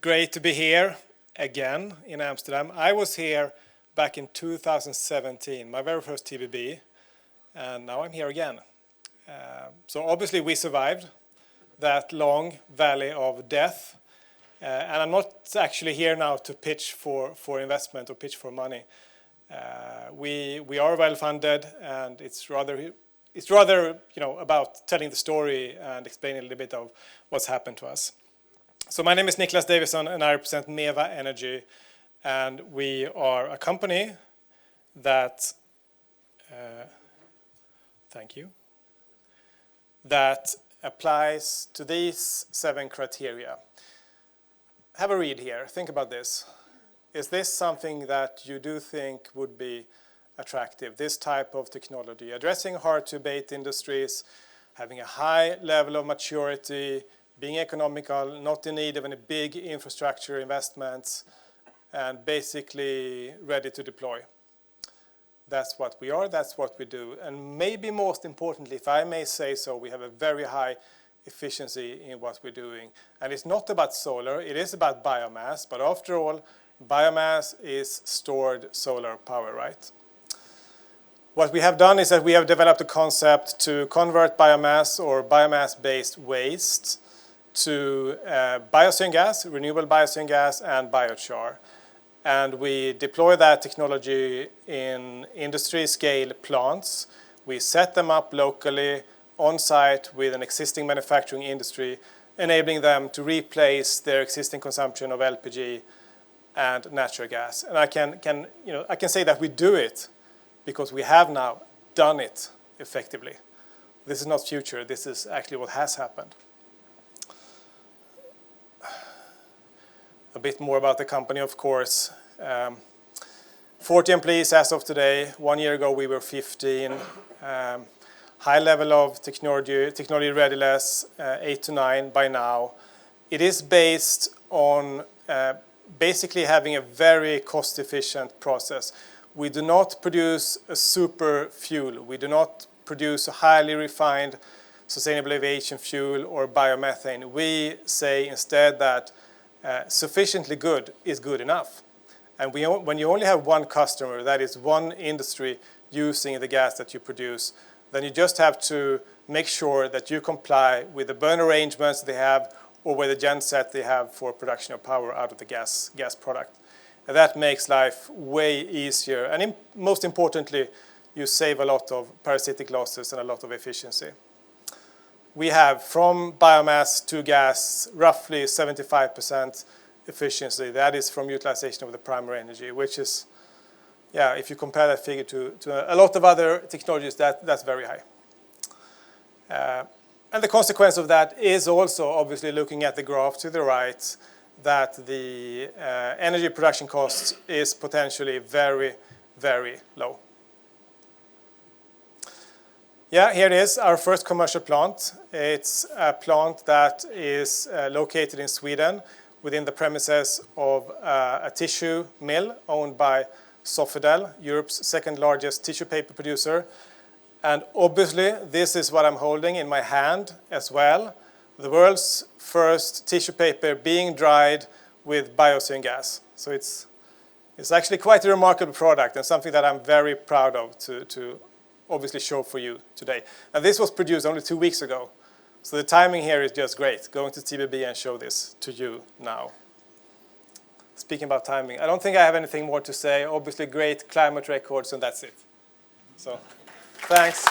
great to be here again in Amsterdam. I was here back in 2017, my very first TBB, and now I'm here again. So obviously we survived that long valley of death, and I'm not actually here now to pitch for investment or pitch for money. We are well funded, and it's rather about telling the story and explaining a little bit of what's happened to us. So my name is Nicholas Davison, and I represent MEVA Energy, and we are a company that that applies to these 7 criteria. Have a read here. Think about this. Is this something that you do think would be attractive? This type of technology, addressing hard-to-abate industries, having a high level of maturity, being economical, not in need of any big infrastructure investments, and basically ready to deploy. That's what we are, that's what we do. And maybe most importantly, if I may say so, we have a very high efficiency in what we're doing. And it's not about solar, it is about biomass, but after all, biomass is stored solar power, right? What we have done is that we have developed a concept to convert biomass or biomass-based waste to biosyngas, renewable biosyngas, and biochar. And we deploy that technology in industry-scale plants. We set them up locally, on-site, with an existing manufacturing industry, enabling them to replace their existing consumption of LPG and natural gas. And I can say that we do it because we have now done it effectively. This is not future, this is actually what has happened. A bit more about the company, of course. 40 employees as of today. 1 year ago we were 15. High level of technology readiness, 8 to 9 by now. It is based on basically having a very cost-efficient process. We do not produce a super fuel. We do not produce a highly refined sustainable aviation fuel or biomethane. We say instead that sufficiently good is good enough. And when you only have one customer, that is one industry using the gas that you produce, then you just have to make sure that you comply with the burn arrangements they have or with the genset they have for production of power out of the gas product. And that makes life way easier. And most importantly, you save a lot of parasitic losses and a lot of efficiency. We have, from biomass to gas, roughly 75% efficiency. That is from utilization of the primary energy, which is, if you compare that figure to a lot of other technologies, that's very high. And the consequence of that is also, obviously, looking at the graph to the right, that the energy production cost is potentially very, very low. Yeah, here it is, our first commercial plant. It's a plant that is located in Sweden within the premises of a tissue mill owned by Sofidel, Europe's second largest tissue paper producer. And obviously, this is what I'm holding in my hand as well. The world's first tissue paper being dried with biosyngas. So it's actually quite a remarkable product and something that I'm very proud of to obviously show for you today. And this was produced only 2 weeks ago. So the timing here is just great, going to TBB and show this to you now. Speaking about timing, I don't think I have anything more to say. Obviously great climate records, and that's it. So thanks.